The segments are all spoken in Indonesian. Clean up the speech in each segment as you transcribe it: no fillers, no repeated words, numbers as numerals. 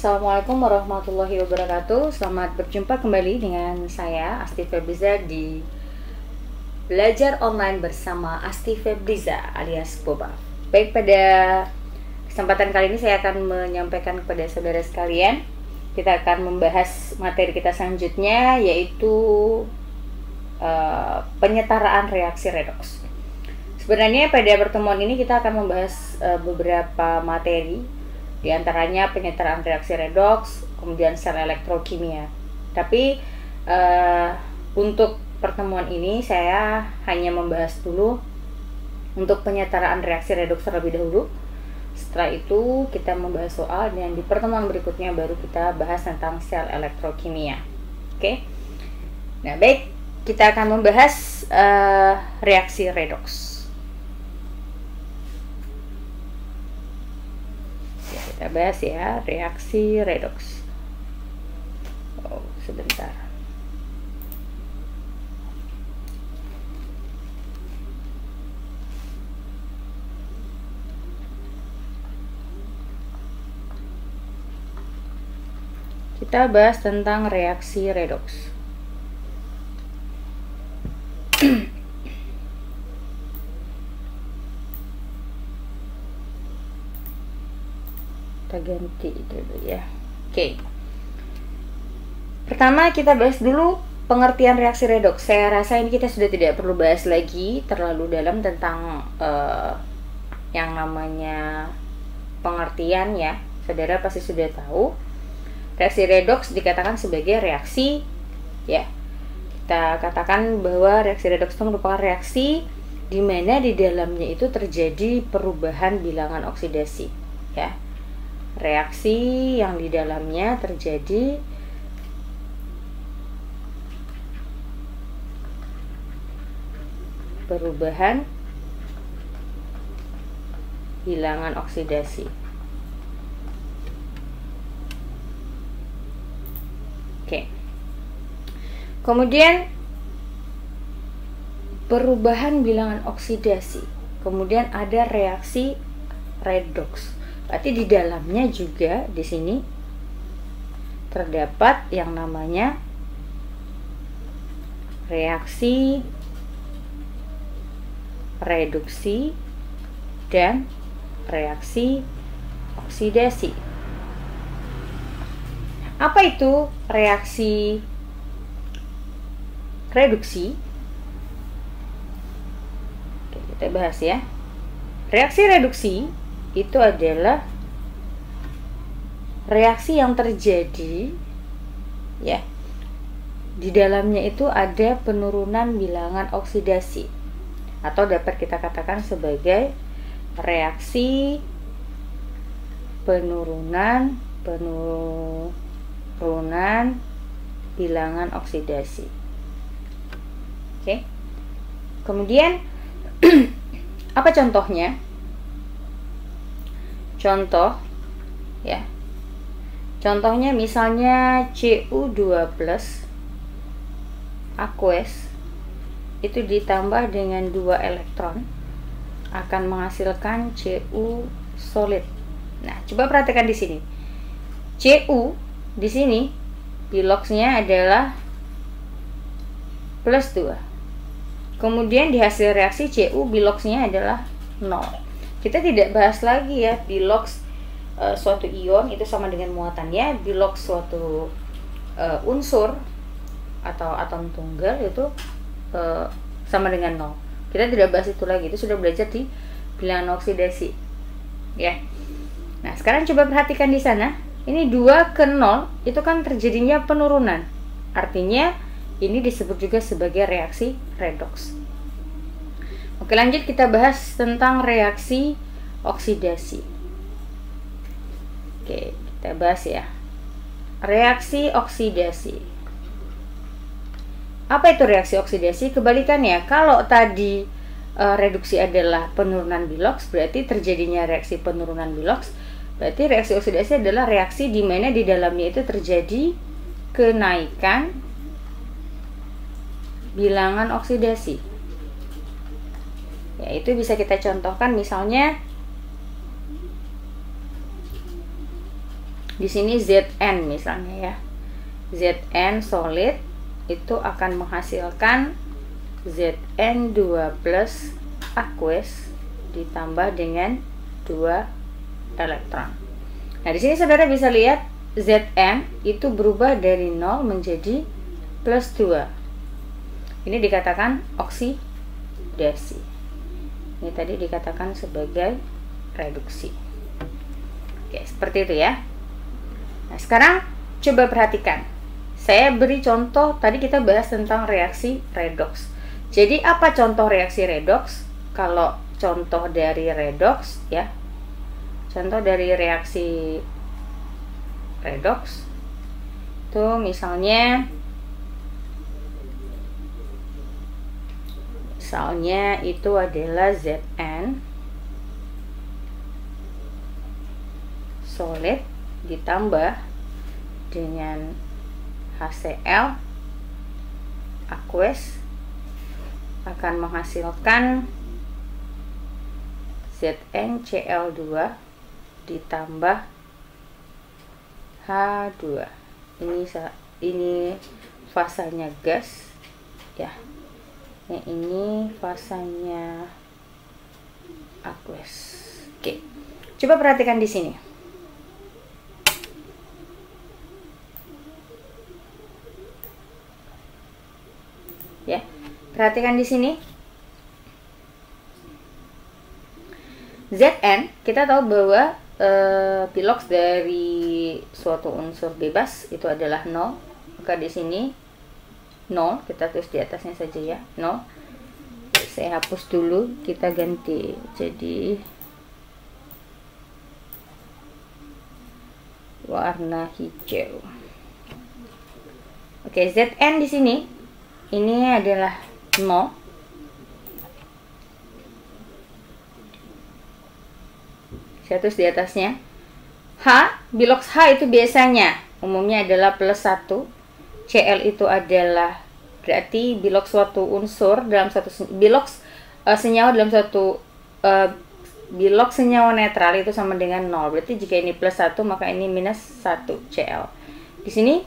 Assalamualaikum warahmatullahi wabarakatuh. Selamat berjumpa kembali dengan saya Asti Febriza di Belajar Online bersama Asti Febriza alias Boba. Baik, pada kesempatan kali ini saya akan menyampaikan kepada saudara sekalian, kita akan membahas materi kita selanjutnya, yaitu penyetaraan reaksi redoks. Sebenarnya pada pertemuan ini kita akan membahas beberapa materi, di antaranya penyetaraan reaksi redoks, kemudian sel elektrokimia. Tapi untuk pertemuan ini saya hanya membahas dulu untuk penyetaraan reaksi redoks terlebih dahulu. Setelah itu kita membahas soal, dan di pertemuan berikutnya baru kita bahas tentang sel elektrokimia. Oke. Nah, baik, kita akan membahas reaksi redoks. Kita bahas ya, reaksi redoks. Oh, sebentar. Kita bahas tentang reaksi redoks. Kita ganti dulu ya. Oke. Pertama kita bahas dulu pengertian reaksi redoks. Saya rasa ini kita sudah tidak perlu bahas lagi terlalu dalam tentang yang namanya pengertian ya. Saudara pasti sudah tahu. Reaksi redoks dikatakan sebagai reaksi ya. Kita katakan bahwa reaksi redoks itu merupakan reaksi di mana di dalamnya itu terjadi perubahan bilangan oksidasi ya. Reaksi yang di dalamnya terjadi perubahan bilangan oksidasi. Oke. Kemudian perubahan bilangan oksidasi. Kemudian ada reaksi redoks. Berarti di dalamnya juga di sini terdapat yang namanya reaksi reduksi dan reaksi oksidasi. Apa itu reaksi reduksi? Oke, kita bahas ya. Reaksi reduksi itu adalah reaksi yang terjadi ya, di dalamnya itu ada penurunan bilangan oksidasi, atau dapat kita katakan sebagai reaksi penurunan bilangan oksidasi. Oke. Kemudian apa contohnya? Contoh ya. Contohnya misalnya Cu2+ aqueous itu ditambah dengan 2 elektron akan menghasilkan Cu solid. Nah, coba perhatikan di sini. Cu di sini biloxnya adalah +2. Kemudian di hasil reaksi Cu biloxnya adalah 0. Kita tidak bahas lagi ya bilox suatu ion itu sama dengan muatannya, bilox suatu unsur atau atom tunggal itu sama dengan 0. Kita tidak bahas itu lagi, itu sudah belajar di bilangan oksidasi ya. Nah, sekarang coba perhatikan di sana. Ini 2 ke 0 itu kan terjadinya penurunan. Artinya ini disebut juga sebagai reaksi redoks. Oke, lanjut kita bahas tentang reaksi oksidasi. Oke, kita bahas ya. Reaksi oksidasi. Apa itu reaksi oksidasi? Kebalikannya, kalau tadi reduksi adalah penurunan bilox, berarti terjadinya reaksi penurunan bilox. Berarti reaksi oksidasi adalah reaksi di mana di dalamnya itu terjadi kenaikan bilangan oksidasi. Ya, itu bisa kita contohkan misalnya Di sini Zn misalnya ya. Zn solid itu akan menghasilkan Zn2 plus aqueous ditambah dengan 2 elektron. Nah, di sini saudara bisa lihat Zn itu berubah dari 0 menjadi plus 2. Ini dikatakan oksidasi. Ini tadi dikatakan sebagai reduksi. Oke, seperti itu ya. Nah, sekarang coba perhatikan. Saya beri contoh, tadi kita bahas tentang reaksi redoks. Jadi apa contoh reaksi redoks? Kalau contoh dari redoks ya. Contoh dari reaksi redoks itu misalnya itu adalah Zn solid ditambah dengan HCl aqueous akan menghasilkan ZnCl2 ditambah H2. Ini fasanya gas ya. Yang ini fasanya aqueous. Oke. Coba perhatikan di sini. Ya, perhatikan di sini. Zn kita tahu bahwa bilox dari suatu unsur bebas itu adalah 0. Maka di sini 0, kita tulis di atasnya saja ya, 0. Saya hapus dulu, kita ganti jadi warna hijau. Oke, Zn di sini ini adalah 0. Saya tulis di atasnya. H, bilox H itu biasanya umumnya adalah plus 1. Cl itu adalah berarti bilox suatu unsur dalam satu bilox senyawa dalam suatu bilox senyawa netral itu sama dengan 0. Berarti jika ini plus 1 maka ini minus 1 Cl. Di sini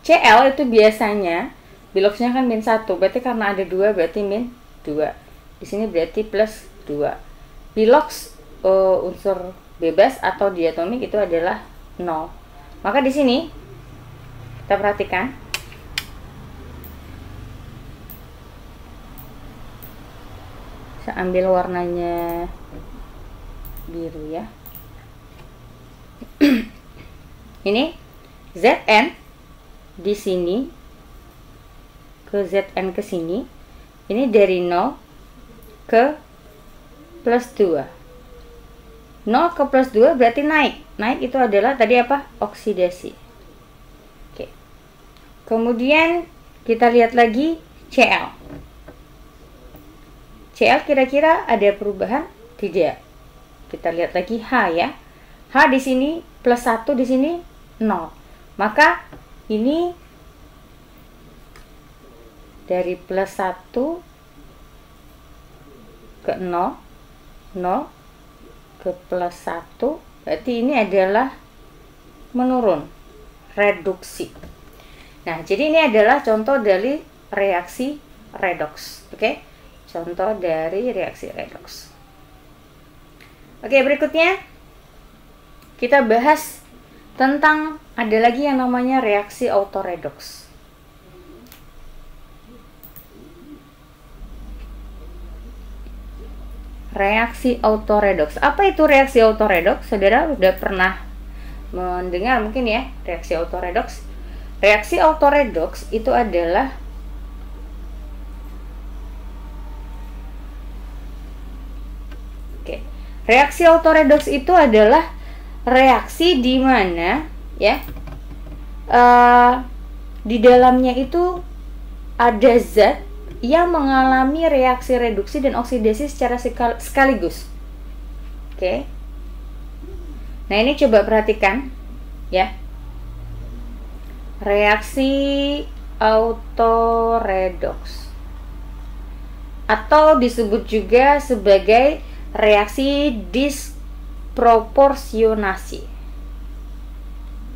Cl itu biasanya biloxnya kan min 1. Berarti karena ada 2 berarti min 2. Di sini berarti plus 2. Bilox unsur bebas atau diatomik itu adalah 0. Maka di sini kita perhatikan saya ambil warnanya biru ya. Ini Zn di sini ke Zn ke sini ini dari 0 ke plus 2. 0 ke plus 2 berarti naik. Naik itu adalah tadi apa? Oksidasi. Oke. Kemudian kita lihat lagi Cl. Cl kira-kira ada perubahan? Tidak. Kita lihat lagi H ya. H di sini plus 1, di sini 0. Maka ini dari plus 1 ke 0, 0 ke plus 1, berarti ini adalah menurun, reduksi. Nah, jadi ini adalah contoh dari reaksi redoks. Oke, contoh dari reaksi redoks. Oke, berikutnya kita bahas tentang ada lagi yang namanya reaksi autoredoks. Reaksi autoredoks. Apa itu reaksi autoredoks? Saudara sudah pernah mendengar mungkin ya reaksi autoredoks. Reaksi autoredoks itu adalah reaksi autoredoks itu adalah reaksi di mana ya di dalamnya itu ada zat yang mengalami reaksi reduksi dan oksidasi secara sekaligus. Oke. Nah, ini coba perhatikan ya. Reaksi autoredoks atau disebut juga sebagai reaksi disproporsionasi.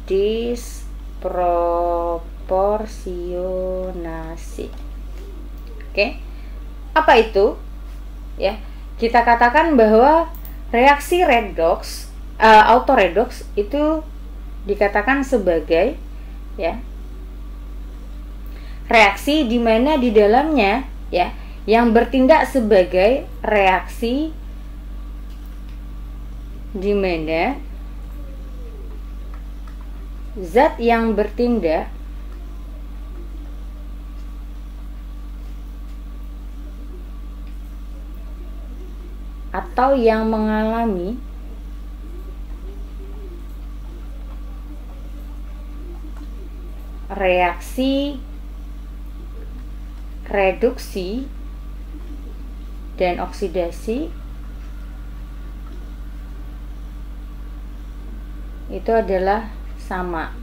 disproporsionasi. Oke. Apa itu? Ya, kita katakan bahwa reaksi redoks, autoredoks itu dikatakan sebagai ya reaksi di mana di dalamnya ya yang bertindak sebagai reaksi di mana zat yang bertindak atau yang mengalami reaksi reduksi dan oksidasi itu adalah sama,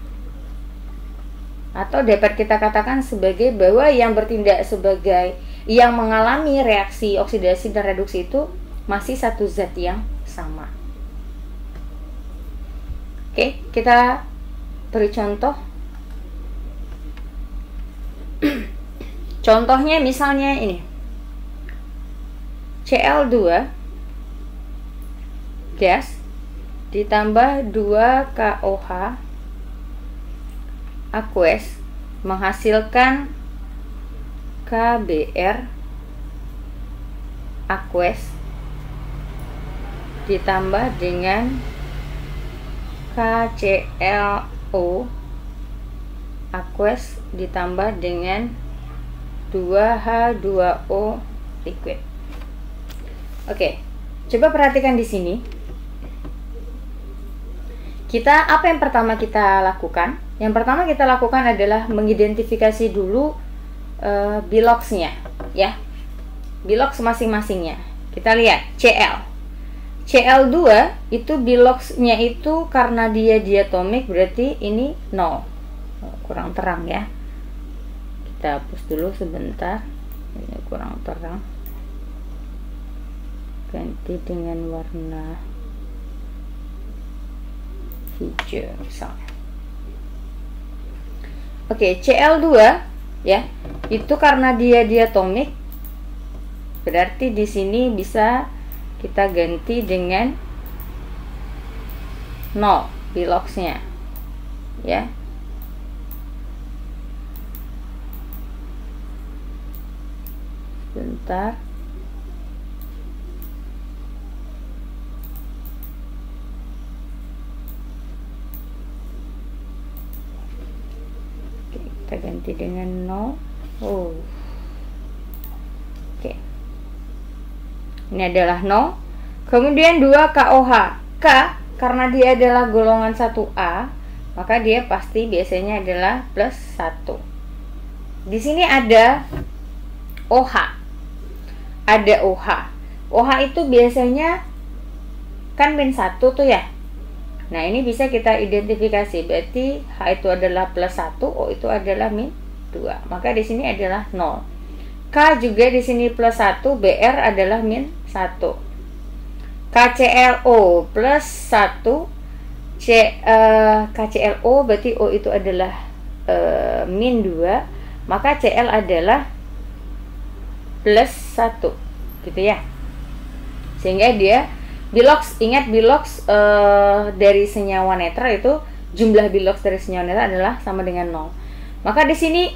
atau dapat kita katakan sebagai bahwa yang bertindak sebagai yang mengalami reaksi oksidasi dan reduksi itu masih satu zat yang sama. Oke, kita beri contoh. Contohnya misalnya ini, Cl2 gas ditambah 2 KOH aqueous menghasilkan KBr aqueous ditambah dengan KClO aqueous ditambah dengan 2H2O liquid. Oke, coba perhatikan di sini. Apa yang pertama kita lakukan? Yang pertama kita lakukan adalah mengidentifikasi dulu biloxnya, ya. Bilox masing-masingnya. Kita lihat Cl2 itu biloxnya itu karena dia diatomik berarti ini 0. Kurang terang ya. Kita hapus dulu sebentar, ini kurang terang, ganti dengan warna hijau misalnya. Oke, Cl2 ya itu karena dia diatomik berarti di sini bisa kita ganti dengan 0 biloxnya ya. Bentar. Oke, kita ganti dengan 0. Oke. Ini adalah 0. Kemudian 2 KOH. K karena dia adalah golongan 1A, maka dia pasti biasanya adalah plus 1. Di sini ada OH. Ada OH. OH itu biasanya kan min 1 tuh ya. Nah, ini bisa kita identifikasi. Berarti H itu adalah plus 1, O itu adalah min 2. Maka di sini adalah 0. K juga di sini plus 1, Br adalah min 1. KClO plus 1, KClO berarti O itu adalah min 2, maka Cl adalah plus 1 gitu ya. Sehingga dia bilox, ingat bilox dari senyawa netral itu jumlah bilox dari senyawa netral adalah sama dengan 0. Maka di sini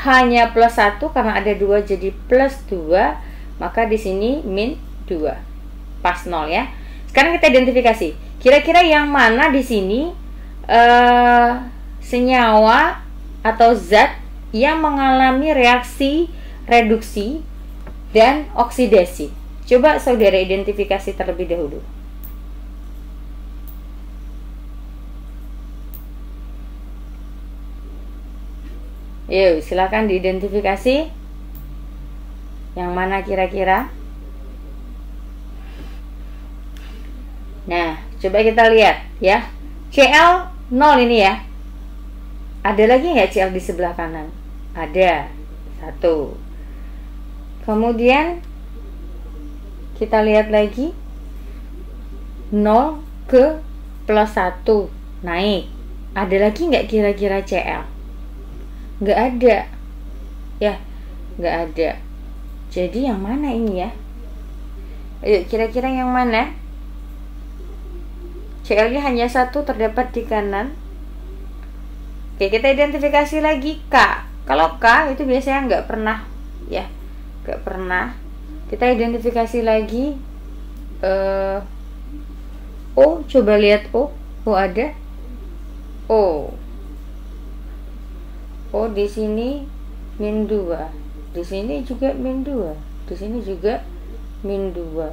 hanya plus 1 karena ada 2 jadi plus 2, maka di sini min 2. Pas 0 ya. Sekarang kita identifikasi. Kira-kira yang mana di sini senyawa atau zat yang mengalami reaksi reduksi dan oksidasi. Coba saudara identifikasi terlebih dahulu. Yuk, silakan diidentifikasi. Yang mana kira-kira? Nah, coba kita lihat ya. Cl 0 ini ya. Ada lagi nggak Cl di sebelah kanan? Ada. 1. Kemudian kita lihat lagi 0 ke plus 1 naik Ada lagi nggak kira-kira Cl? Nggak ada ya, nggak ada. Jadi yang mana ini ya? Ayo kira-kira yang mana? Cl nya hanya satu, terdapat di kanan. Oke, kita identifikasi lagi K. Kalau K itu biasanya nggak pernah ya, nggak pernah. Kita identifikasi lagi O, coba lihat O. O ada. O di sini min 2, di sini juga min 2, di sini juga min 2.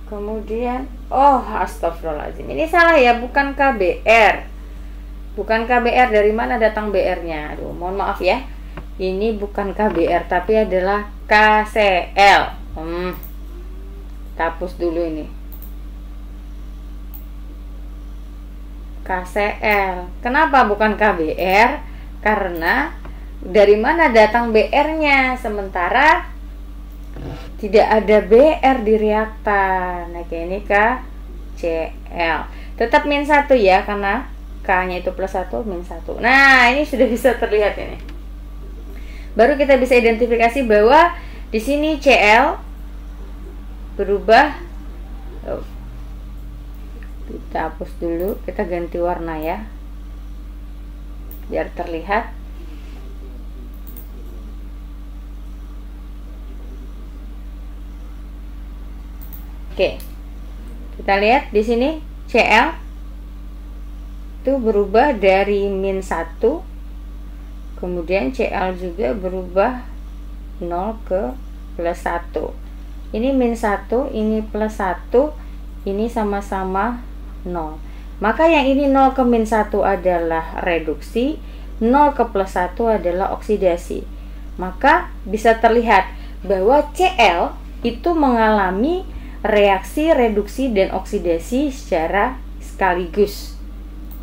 Kemudian astagfirullahaladzim, ini salah ya, bukan KBR. Bukan KBR, dari mana datang BR-nya? Aduh, mohon maaf ya. Ini bukan KBR, tapi adalah KCL. Kita hapus dulu ini. KCL. Kenapa bukan KBR? Karena dari mana datang BR-nya? Sementara tidak ada BR di reaktan. Nah, kayak ini KCl. Tetap min 1 ya, karena K-nya itu plus 1, min 1. Nah, ini sudah bisa terlihat ini. Baru kita bisa identifikasi bahwa di sini Cl berubah. Kita hapus dulu, kita ganti warna ya, biar terlihat. Oke. Kita lihat di sini Cl itu berubah dari min 1, kemudian Cl juga berubah 0 ke plus 1. Ini min 1, ini plus 1, ini sama-sama 0. Maka yang ini 0 ke min 1 adalah reduksi, 0 ke plus 1 adalah oksidasi. Maka bisa terlihat bahwa Cl itu mengalami reaksi reduksi dan oksidasi secara sekaligus.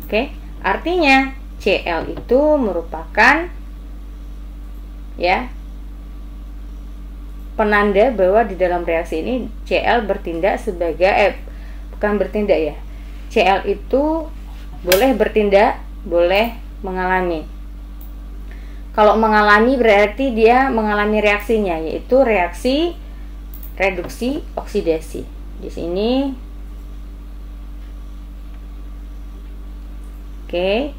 Oke, artinya Cl itu merupakan ya penanda bahwa di dalam reaksi ini Cl bertindak sebagai bukan bertindak ya. Cl itu boleh bertindak, boleh mengalami. Kalau mengalami berarti dia mengalami reaksinya, yaitu reaksi reduksi oksidasi. Di sini oke,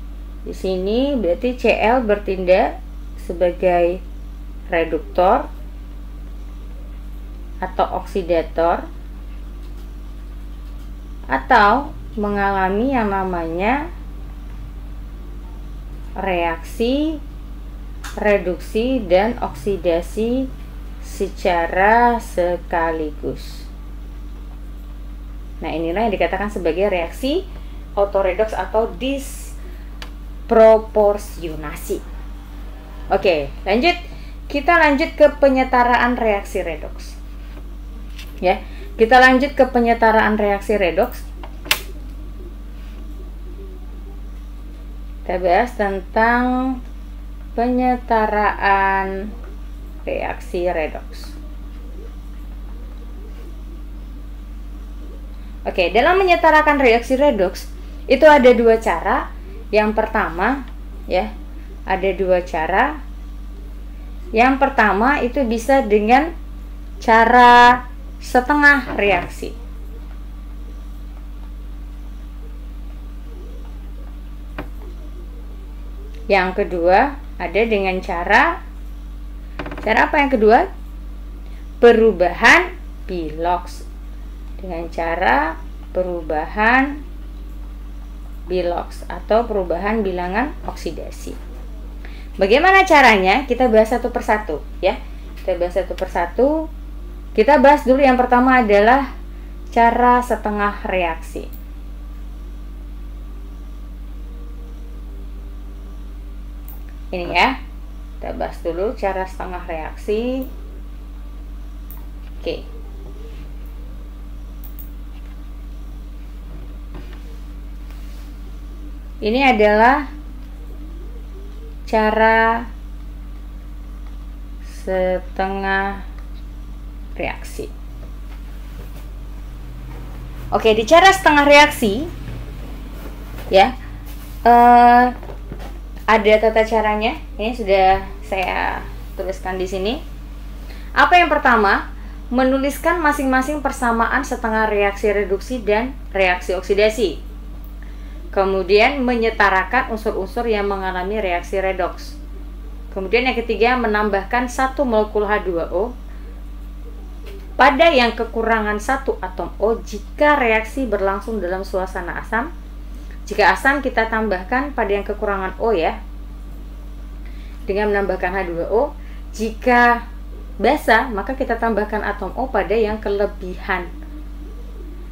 di sini berarti Cl bertindak sebagai reduktor atau oksidator, atau mengalami yang namanya reaksi reduksi dan oksidasi secara sekaligus. Nah, inilah yang dikatakan sebagai reaksi autoredoks atau disproporsionasi. Oke, lanjut. Kita lanjut ke penyetaraan reaksi redoks. Ya, kita lanjut ke penyetaraan reaksi redoks. Kita bahas tentang penyetaraan reaksi redoks. Oke, dalam menyetarakan reaksi redoks itu ada dua cara. Yang pertama ya, ada dua cara. Yang pertama itu bisa dengan cara setengah reaksi. Yang kedua ada dengan cara apa yang kedua? Perubahan Bilox. Dengan cara perubahan Bilox atau perubahan bilangan oksidasi. Bagaimana caranya? Kita bahas satu persatu ya. Kita bahas satu persatu. Kita bahas dulu yang pertama adalah cara setengah reaksi. Ini ya. Kita bahas dulu cara setengah reaksi. Oke. Ini adalah cara setengah reaksi. Oke, di cara setengah reaksi ya, ada tata caranya. Ini sudah saya tuliskan di sini. Apa yang pertama? Menuliskan masing-masing persamaan setengah reaksi reduksi dan reaksi oksidasi. Kemudian menyetarakan unsur-unsur yang mengalami reaksi redoks. Kemudian yang ketiga, menambahkan 1 molekul H2O pada yang kekurangan 1 atom O jika reaksi berlangsung dalam suasana asam. Jika asam, kita tambahkan pada yang kekurangan O ya, dengan menambahkan H2O. Jika basa, maka kita tambahkan atom O pada yang kelebihan.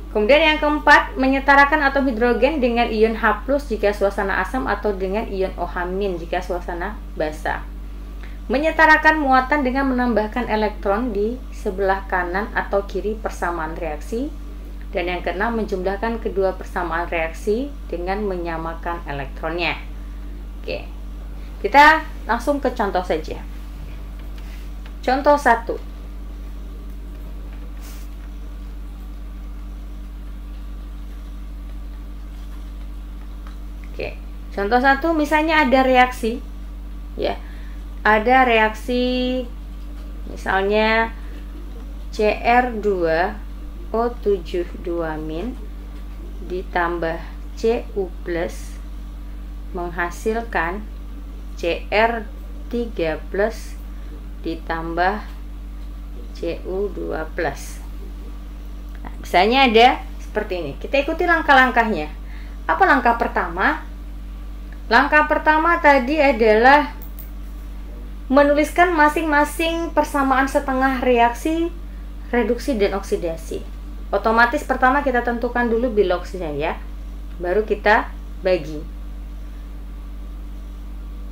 Kemudian yang keempat, menyetarakan atom hidrogen dengan ion H+ jika suasana asam atau dengan ion OH- jika suasana basa. Menyetarakan muatan dengan menambahkan elektron di sebelah kanan atau kiri persamaan reaksi. Dan yang keenam, menjumlahkan kedua persamaan reaksi dengan menyamakan elektronnya. Oke, kita langsung ke contoh saja. Contoh 1. Oke, contoh 1 misalnya ada reaksi ya. Ada reaksi misalnya Cr2O72- ditambah Cu+ menghasilkan Cr3+ ditambah Cu2+. Nah, misalnya ada seperti ini. Kita ikuti langkah-langkahnya. Apa langkah pertama? Langkah pertama tadi adalah menuliskan masing-masing persamaan setengah reaksi reduksi dan oksidasi. Otomatis pertama kita tentukan dulu biloksnya ya, baru kita bagi.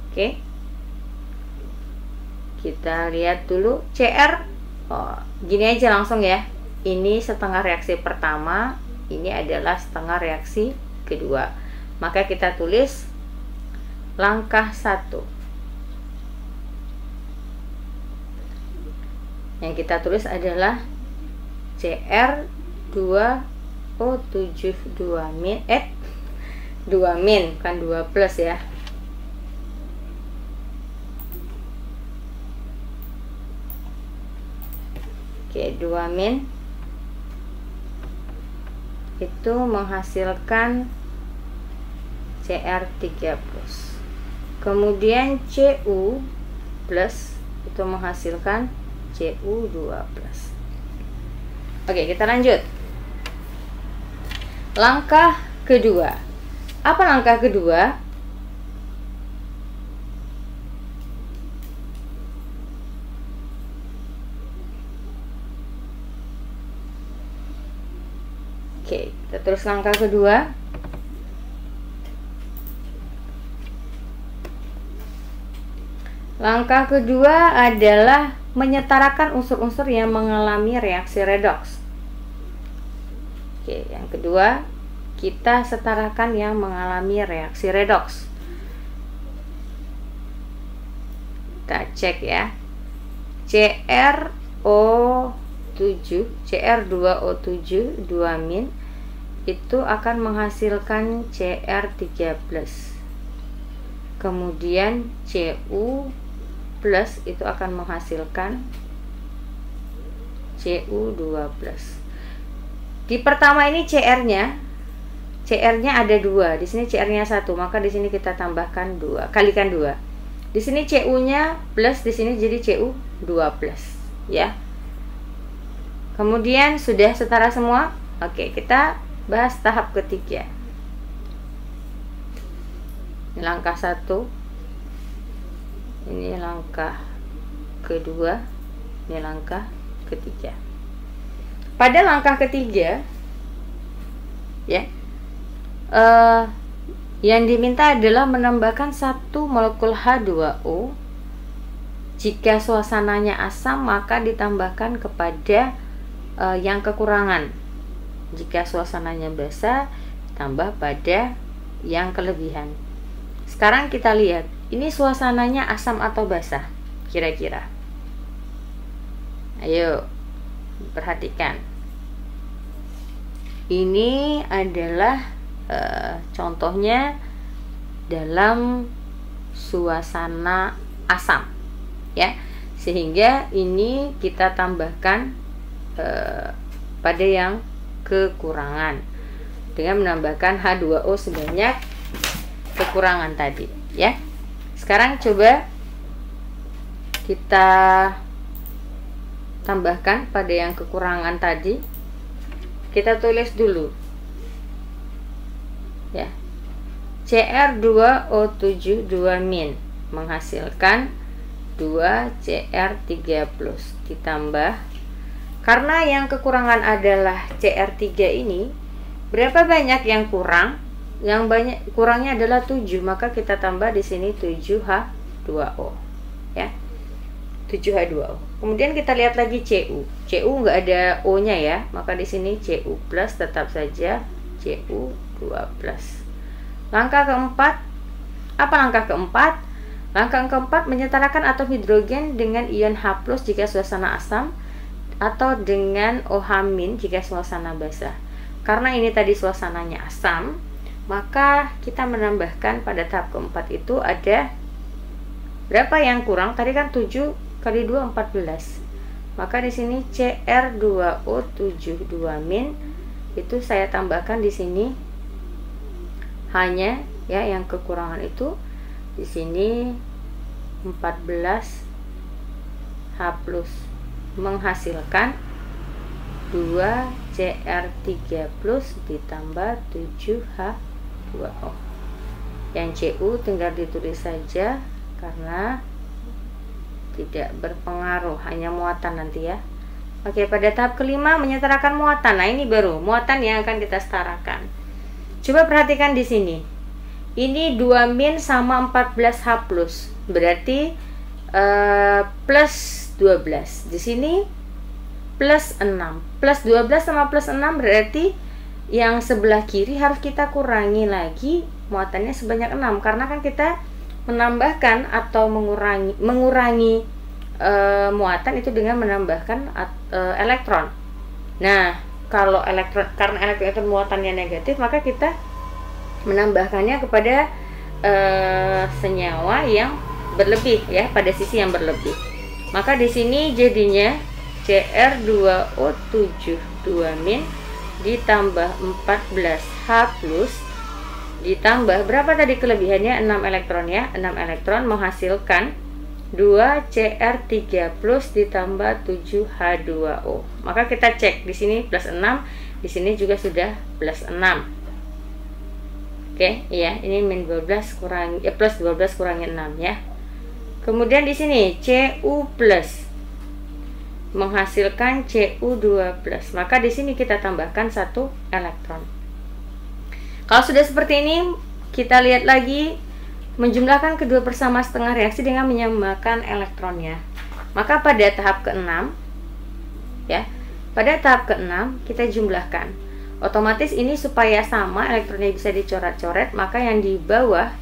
Oke, kita lihat dulu Cr. Gini aja langsung ya. Ini setengah reaksi pertama, ini adalah setengah reaksi kedua. Maka kita tulis langkah 1. Yang kita tulis adalah Cr2O72- 2- bukan 2+ ya. Oke, 2- itu menghasilkan Cr3+. Kemudian Cu+ itu menghasilkan Cu2+. Oke, kita lanjut. Langkah kedua. Apa langkah kedua? Oke, kita terus langkah kedua. Langkah kedua adalah menyetarakan unsur-unsur yang mengalami reaksi redoks. Oke, yang kedua, kita setarakan yang mengalami reaksi redoks. Kita cek ya. Cr2O7 2- itu akan menghasilkan Cr3+. Kemudian Cu+ itu akan menghasilkan Cu2+. Di pertama ini CR-nya ada 2, di sini CR-nya 1, maka di sini kita tambahkan 2, kalikan 2. Di sini Cu-nya plus, di sini jadi Cu2+, ya. Kemudian sudah setara semua. Oke, kita bahas tahap ketiga. Ini langkah 1. Ini langkah kedua, ini langkah ketiga. Pada langkah ketiga ya, yang diminta adalah menambahkan 1 molekul H2O. Jika suasananya asam, maka ditambahkan kepada yang kekurangan. Jika suasananya basa, tambah pada yang kelebihan. Sekarang kita lihat Ini suasananya asam atau basah kira-kira? Ayo perhatikan. Ini adalah contohnya dalam suasana asam, ya. Sehingga ini kita tambahkan pada yang kekurangan dengan menambahkan H2O sebanyak kekurangan tadi, ya. Sekarang coba kita tambahkan pada yang kekurangan tadi. Kita tulis dulu, ya. Cr2O7 2- menghasilkan 2Cr3+ ditambah, karena yang kekurangan adalah Cr3 ini, berapa banyak yang kurang? Yang banyak kurangnya adalah 7, maka kita tambah di sini 7H2O, ya. 7H2O. Kemudian kita lihat lagi Cu. Cu nggak ada O-nya ya, maka di sini Cu+ tetap saja Cu2+. Langkah keempat, apa langkah keempat? Langkah keempat menyetarakan atom hidrogen dengan ion H+ jika suasana asam atau dengan OH- jika suasana basah. Karena ini tadi suasananya asam, maka kita menambahkan pada tahap keempat itu ada berapa yang kurang? Tadi kan 7 kali 2 14. Maka di sini Cr2O7 2- itu saya tambahkan di sini hanya, ya, yang kekurangan itu di sini 14H+ menghasilkan 2Cr3+ ditambah 7H2O. Yang Cu tinggal ditulis saja karena tidak berpengaruh, hanya muatan nanti, ya. Oke, pada tahap kelima menyetarakan muatan. Nah, ini baru muatan yang akan kita setarakan. Coba perhatikan di sini. Ini 2- sama 14H+, berarti plus 12. Di sini plus 6. Plus 12 sama plus 6 berarti yang sebelah kiri harus kita kurangi lagi muatannya sebanyak 6, karena kan kita menambahkan atau mengurangi muatan itu dengan menambahkan elektron. Nah, kalau elektron, karena elektron itu muatannya negatif, maka kita menambahkannya kepada senyawa yang berlebih, ya, pada sisi yang berlebih. Maka di sini jadinya Cr2O7 2- ditambah 14H+ ditambah berapa tadi kelebihannya? 6 elektron, ya. 6 elektron menghasilkan 2Cr3+ ditambah 7H2O. Maka kita cek di sini plus 6, di sini juga sudah plus 6. Oke, iya, ini min 12 kurangi plus 12 kurangi 6, ya. Kemudian di sini Cu+ menghasilkan Cu2+. Maka di sini kita tambahkan 1 elektron. Kalau sudah seperti ini, kita lihat lagi menjumlahkan kedua persama setengah reaksi dengan menyamakan elektronnya. Maka pada tahap ke-6, ya, pada tahap ke-6 kita jumlahkan. Otomatis ini supaya sama elektronnya bisa dicoret-coret, maka yang di bawah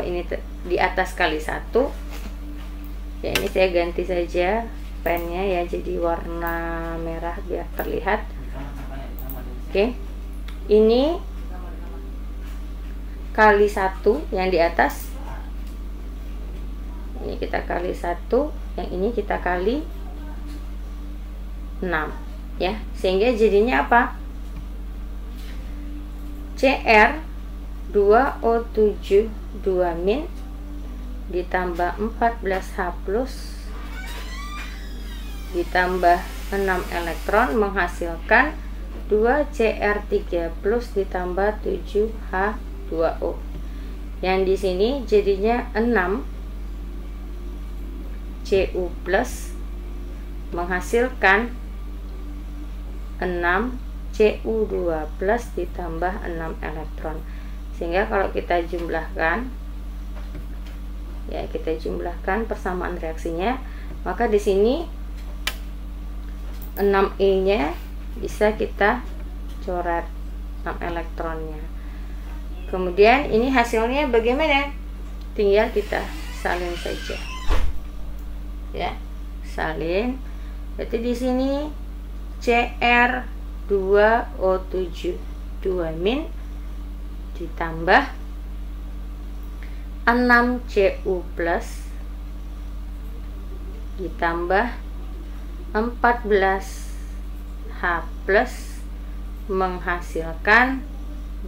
ini di atas kali 1. Ya, ini saya ganti saja pennya, ya, jadi warna merah biar terlihat. Oke. Ini kali 1 yang di atas, ini kita kali 1, yang ini kita kali 6, ya, sehingga jadinya apa? Cr2O7 2- ditambah 14H+ ditambah 6 elektron menghasilkan 2Cr3+ ditambah 7H2O. Yang di sini jadinya 6 Cu+ menghasilkan 6 Cu2+ ditambah 6 elektron. Sehingga kalau kita jumlahkan, ya, kita jumlahkan persamaan reaksinya, maka di sini 6E-nya bisa kita coret 6 elektronnya. Kemudian ini hasilnya bagaimana? tinggal kita salin saja ya, salin. Berarti di sini Cr2O7 2- ditambah 6Cu plus ditambah 14H plus menghasilkan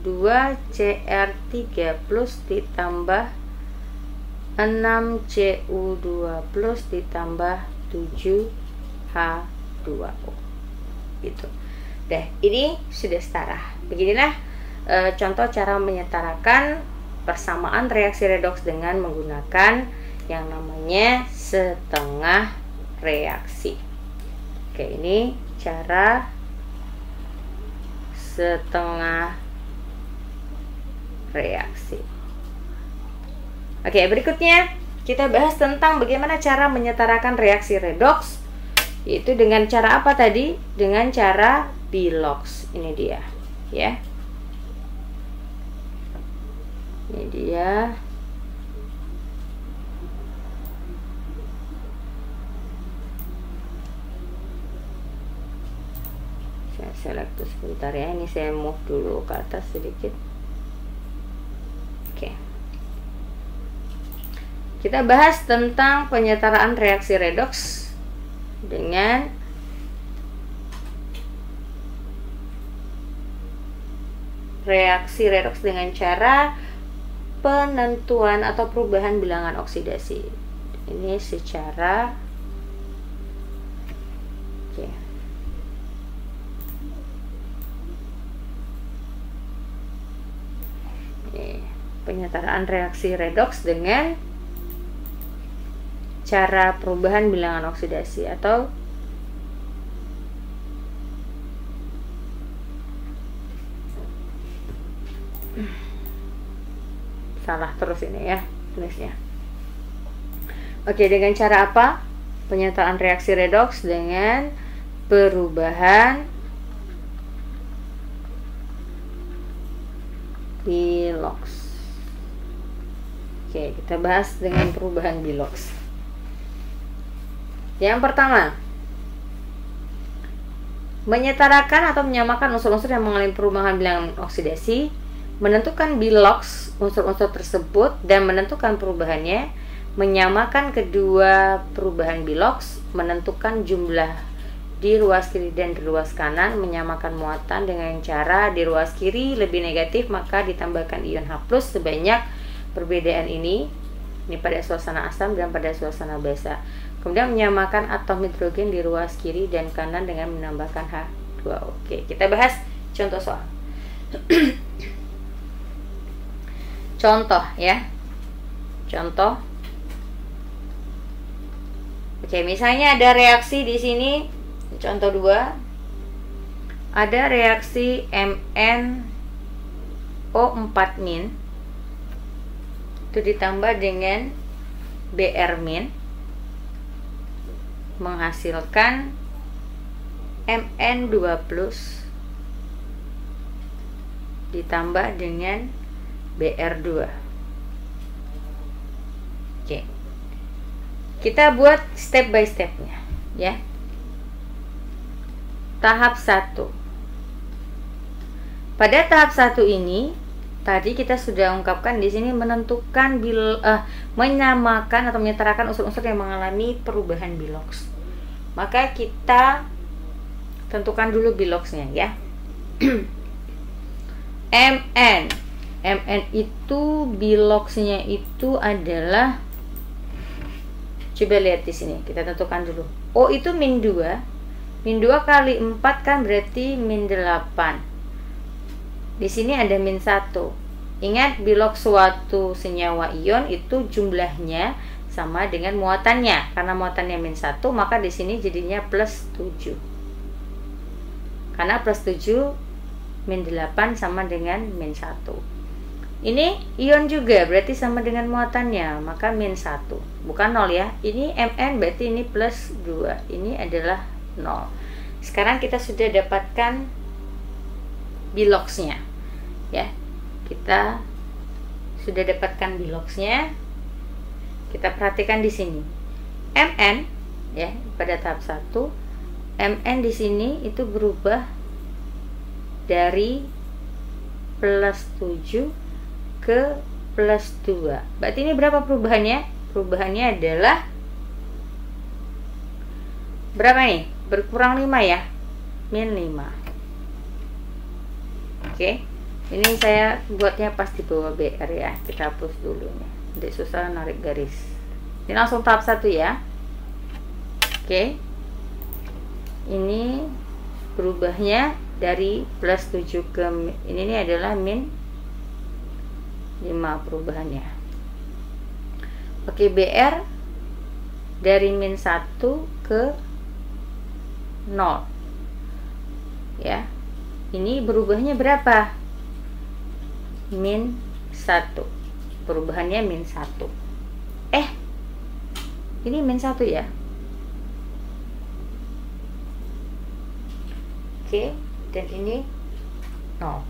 2Cr3 plus ditambah 6Cu2 plus ditambah 7H2O gitu. Dah, ini sudah setara. Beginilah contoh cara menyetarakan persamaan reaksi redoks dengan menggunakan yang namanya setengah reaksi. Oke, ini cara setengah reaksi. Oke, berikutnya kita bahas tentang bagaimana cara menyetarakan reaksi redoks, yaitu dengan cara apa tadi? Dengan cara Bilox. Ini dia ya. Ini dia. Saya select sebentar ya. Ini saya move dulu ke atas sedikit. Oke. Kita bahas tentang penyetaraan reaksi redoks dengan reaksi redoks dengan cara penentuan atau perubahan bilangan oksidasi. Ini secara penyetaraan reaksi redoks dengan cara perubahan bilangan oksidasi atau salah terus ini ya tulisnya. Oke, dengan cara apa? Penyetaraan reaksi redoks dengan perubahan Bilox. Oke, kita bahas dengan perubahan Bilox. Yang pertama, menyetarakan atau menyamakan unsur-unsur yang mengalami perubahan bilangan oksidasi, menentukan Bilox unsur-unsur tersebut dan menentukan perubahannya, menyamakan kedua perubahan Bilox, menentukan jumlah di ruas kiri dan di ruas kanan, menyamakan muatan dengan cara di ruas kiri lebih negatif maka ditambahkan ion H+ sebanyak perbedaan ini pada suasana asam dan pada suasana basa. Kemudian menyamakan atom hidrogen di ruas kiri dan kanan dengan menambahkan H2O. Oke, kita bahas contoh soal. Contoh ya. Contoh. Oke, misalnya ada reaksi di sini. Contoh 2. Ada reaksi MnO4- itu ditambah dengan Br- menghasilkan Mn2+ ditambah dengan Br2. Oke. Kita buat step by stepnya ya. Tahap 1. Pada tahap 1 ini tadi kita sudah ungkapkan di sini menentukan menyamakan atau menyetarakan unsur-unsur yang mengalami perubahan Bilox. Maka kita tentukan dulu Biloxnya ya. Mn itu Biloxnya itu adalah, coba lihat di sini, kita tentukan dulu. O itu -2. -2 kali 4 kan berarti -8. Di sini ada -1. Ingat, Bilox suatu senyawa ion itu jumlahnya sama dengan muatannya. Karena muatannya -1, maka di sini jadinya +7. Karena +7 -8 sama dengan -1. Ini ion juga berarti sama dengan muatannya, maka -1. Bukan 0 ya. Ini Mn berarti ini +2. Ini adalah 0. Sekarang kita sudah dapatkan Biloxnya ya, kita sudah dapatkan Biloxnya. Kita perhatikan di sini. MN ya, pada tahap 1, MN di sini itu berubah dari plus 7 ke plus 2. Berarti ini berapa perubahannya? Perubahannya adalah berapa nih? Berkurang 5 ya, min 5. Oke, ini saya buatnya pas di bawah BR ya. Kita hapus dulu nih, nanti susah narik garis. Ini langsung tahap 1 ya. Oke, ini berubahnya dari plus 7 ke ini adalah min 5 perubahannya. Oke, BR dari min 1 ke 0 ya. Ini berubahnya berapa? Min 1. Perubahannya min 1. Ini min 1 ya. Oke, dan ini 0.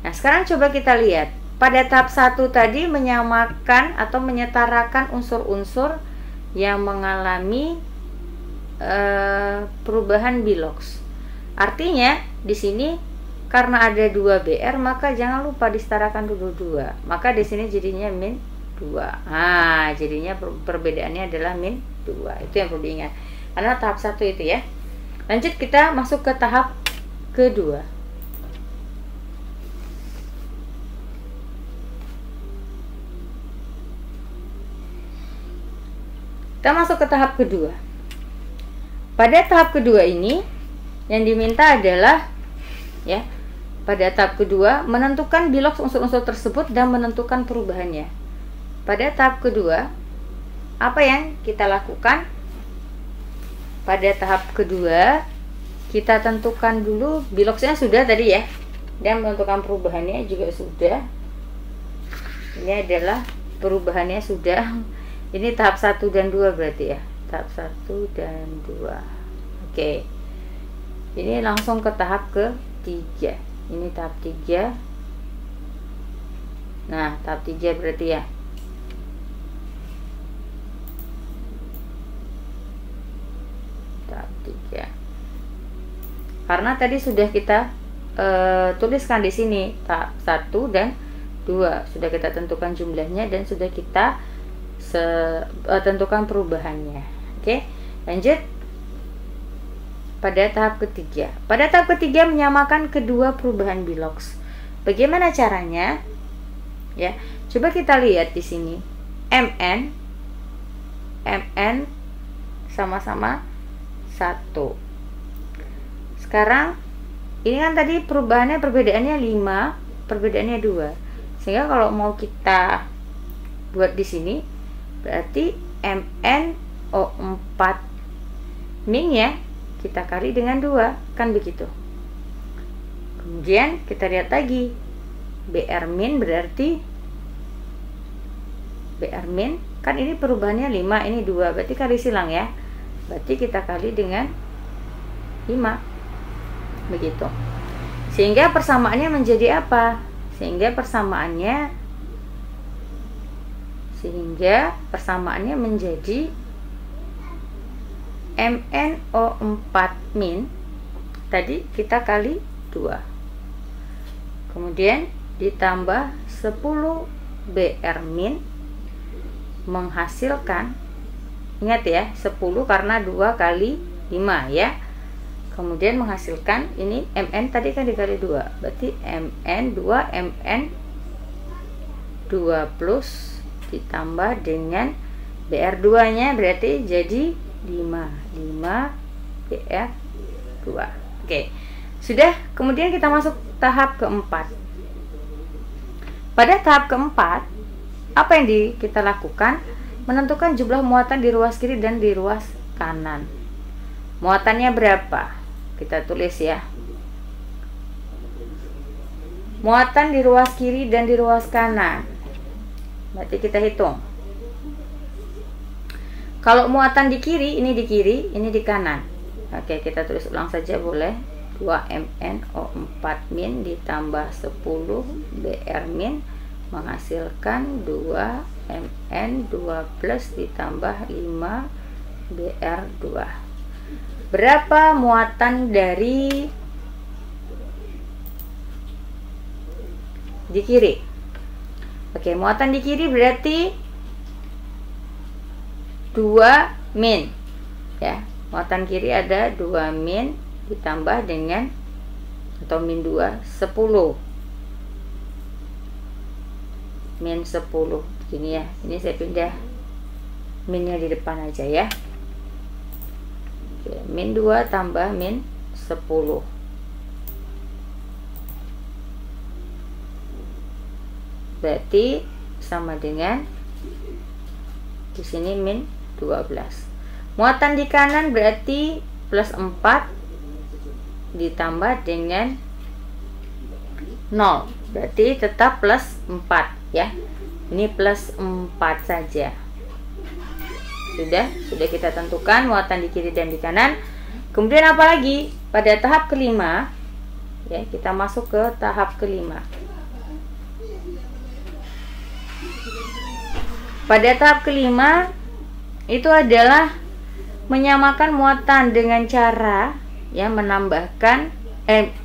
Nah, sekarang coba kita lihat. Pada tahap 1 tadi menyamakan atau menyetarakan unsur-unsur yang mengalami perubahan bilox. Artinya di sini karena ada 2 BR, maka jangan lupa disetarakan dulu 2. Maka di sini jadinya min 2. Nah, jadinya perbedaannya adalah min 2. Itu yang perlu diingat. Karena tahap 1 itu ya. Lanjut kita masuk ke tahap kedua. Kita masuk ke tahap kedua. Pada tahap kedua ini yang diminta adalah ya, pada tahap kedua menentukan bilox unsur-unsur tersebut dan menentukan perubahannya. Pada tahap kedua, apa yang kita lakukan? Pada tahap kedua, kita tentukan dulu biloxnya sudah tadi ya, dan menentukan perubahannya juga sudah. Ini adalah perubahannya sudah. Ini tahap 1 dan 2 berarti ya. Tahap 1 dan 2. Oke. Ini langsung ke tahap ketiga. Ini tahap 3. Nah, tahap 3 berarti ya. Tahap 3. Karena tadi sudah kita tuliskan di sini tahap 1 dan 2. Sudah kita tentukan jumlahnya dan sudah kita tentukan perubahannya. Oke, lanjut pada tahap ketiga. Pada tahap ketiga menyamakan kedua perubahan bilox. Bagaimana caranya? Ya, coba kita lihat di sini. MN sama-sama 1. Sekarang ini kan tadi perbedaannya 5, perbedaannya 2. Sehingga kalau mau kita buat di sini berarti MnO4 min ya, kita kali dengan 2, kan begitu. Kemudian kita lihat lagi BR min berarti BR min kan ini perubahannya 5, ini 2, berarti kali silang ya. Berarti kita kali dengan 5. Begitu. Sehingga persamaannya menjadi apa? Sehingga persamaannya menjadi MnO4 min tadi kita kali 2, kemudian ditambah 10 BR min menghasilkan, ingat ya, 10 karena 2 kali 5 ya, kemudian menghasilkan ini Mn tadi kan dikali 2, berarti Mn2 Mn2 plus ditambah dengan BR2 nya berarti jadi 5 BR2. Oke, sudah. Kemudian kita masuk tahap keempat. Pada tahap keempat, apa yang kita lakukan? Menentukan jumlah muatan di ruas kiri dan di ruas kanan. Muatannya berapa? Kita tulis ya. Muatan di ruas kiri dan di ruas kanan. Berarti kita hitung. Kalau muatan di kiri, ini di kiri, ini di kanan. Oke, kita tulis ulang saja boleh. 2 MnO4 min ditambah 10 Br min menghasilkan 2 2mn 2 plus ditambah 5 br2. Berapa muatan dari di kiri? Oke, muatan di kiri berarti 2 min ya. Muatan kiri ada 2 min ditambah dengan atau min 2 10 min 10 gini ya. Ini saya pindah minnya di depan aja ya. Oke, min 2 tambah min 10 berarti sama dengan di sini min 12. Muatan di kanan berarti plus 4 ditambah dengan 0, berarti tetap plus 4 ya. Ini plus 4 saja. Sudah kita tentukan muatan di kiri dan di kanan. Kemudian apa lagi? Pada tahap kelima ya, kita masuk ke tahap kelima. Pada tahap kelima itu adalah menyamakan muatan dengan cara ya menambahkan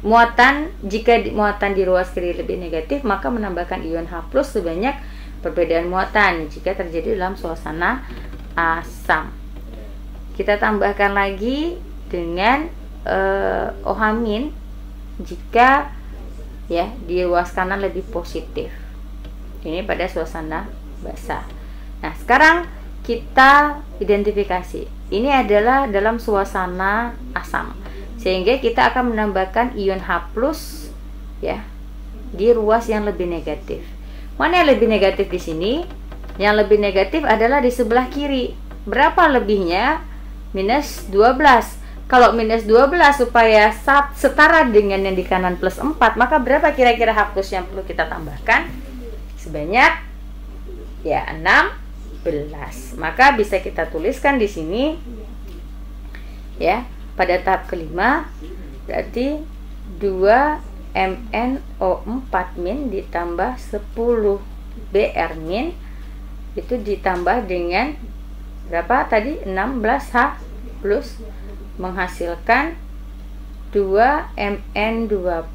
muatan. Jika muatan di ruas kiri lebih negatif, maka menambahkan ion H+ sebanyak perbedaan muatan jika terjadi dalam suasana asam. Kita tambahkan lagi dengan OH- jika ya di ruas kanan lebih positif. Ini pada suasana basah. Nah, sekarang kita identifikasi. Ini adalah dalam suasana asam. Sehingga kita akan menambahkan ion H+ ya di ruas yang lebih negatif. Mana yang lebih negatif di sini? Yang lebih negatif adalah di sebelah kiri. Berapa lebihnya? Minus 12. Kalau minus 12 supaya setara dengan yang di kanan plus 4, maka berapa kira-kira H+ yang perlu kita tambahkan? Sebanyak ya 16. Maka bisa kita tuliskan di sini ya, pada tahap kelima berarti 2MnO4- ditambah 10 Br- itu ditambah dengan berapa tadi? 16H+ menghasilkan 2Mn2+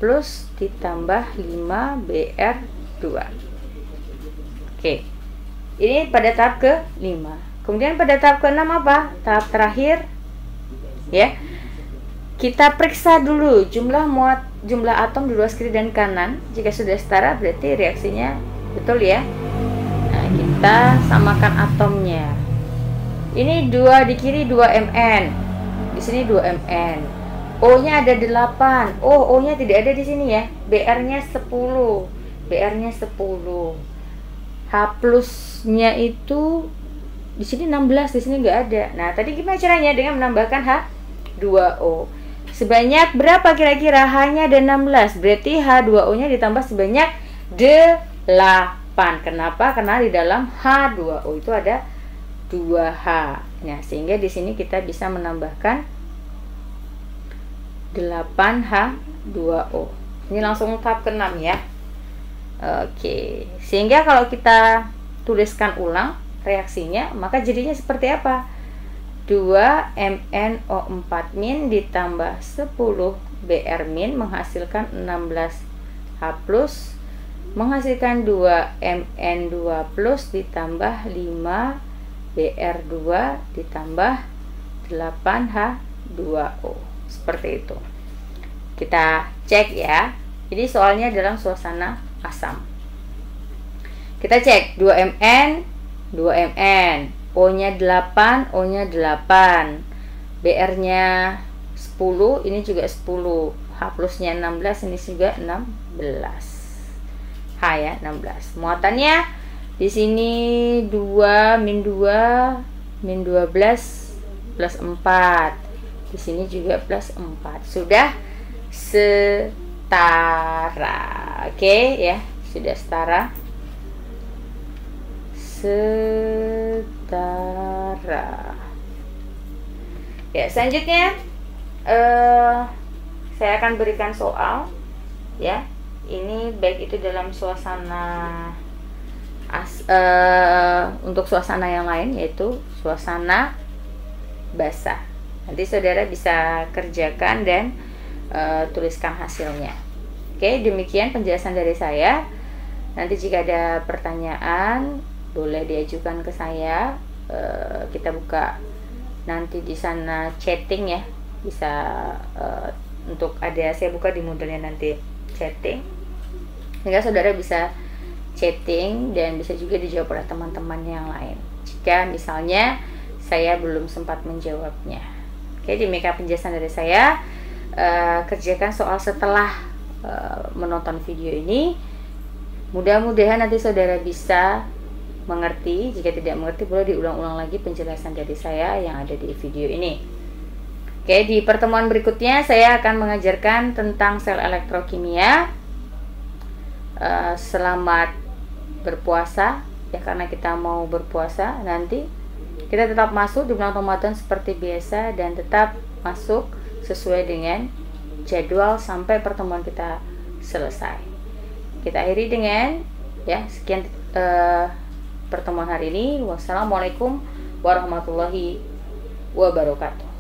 ditambah 5Br2. Oke. Ini pada tahap ke-5. Kemudian pada tahap ke-6 apa? Tahap terakhir ya. Kita periksa dulu jumlah atom di ruas kiri dan kanan. Jika sudah setara berarti reaksinya betul ya. Nah, kita samakan atomnya. Ini 2 di kiri 2Mn. Di sini 2Mn. O-nya ada 8. Oh, O-nya tidak ada di sini ya. Br-nya 10. Br-nya 10. H+-nya itu di sini 16, di sini nggak ada. Nah, tadi gimana caranya? Dengan menambahkan H2O. Sebanyak berapa kira-kira? H-nya ada 16. Berarti H2O-nya ditambah sebanyak 8. Kenapa? Karena di dalam H2O itu ada 2H. Nah, sehingga di sini kita bisa menambahkan 8H2O. Ini langsung tahap ke-6 ya. Oke, sehingga kalau kita tuliskan ulang reaksinya, maka jadinya seperti apa? 2MnO4- ditambah 10 Br- menghasilkan 16H+, menghasilkan 2Mn2+ ditambah 5 Br2 ditambah 8H2O. Seperti itu. Kita cek ya. Jadi soalnya dalam suasana asam. Kita cek 2Mn, O-nya 8, O-nya 8. Br-nya 10, ini juga 10. H+-nya 16, ini juga 16. H ya, 16. Muatannya di sini 2 min 2 min 12 plus 4. Di sini juga plus 4. Sudah setara. Oke ya, sudah setara. Setara. Ya, selanjutnya saya akan berikan soal ya. Ini baik itu dalam suasana untuk suasana yang lain, yaitu suasana basah. Nanti saudara bisa kerjakan dan tuliskan hasilnya. Oke, demikian penjelasan dari saya. Nanti jika ada pertanyaan boleh diajukan ke saya. Kita buka nanti di sana chatting ya, bisa untuk saya buka di modulnya nanti chatting, sehingga saudara bisa chatting dan bisa juga dijawab oleh teman-teman yang lain jika misalnya saya belum sempat menjawabnya. Oke, demikian penjelasan dari saya. Kerjakan soal setelah menonton video ini. Mudah-mudahan nanti saudara bisa mengerti. Jika tidak mengerti boleh diulang-ulang lagi penjelasan dari saya yang ada di video ini. Oke, di pertemuan berikutnya saya akan mengajarkan tentang sel elektrokimia. Selamat berpuasa ya, karena kita mau berpuasa. Nanti kita tetap masuk di bulan Ramadan seperti biasa dan tetap masuk sesuai dengan jadwal sampai pertemuan kita selesai. Kita akhiri dengan sekian pertemuan hari ini. Wassalamualaikum warahmatullahi wabarakatuh.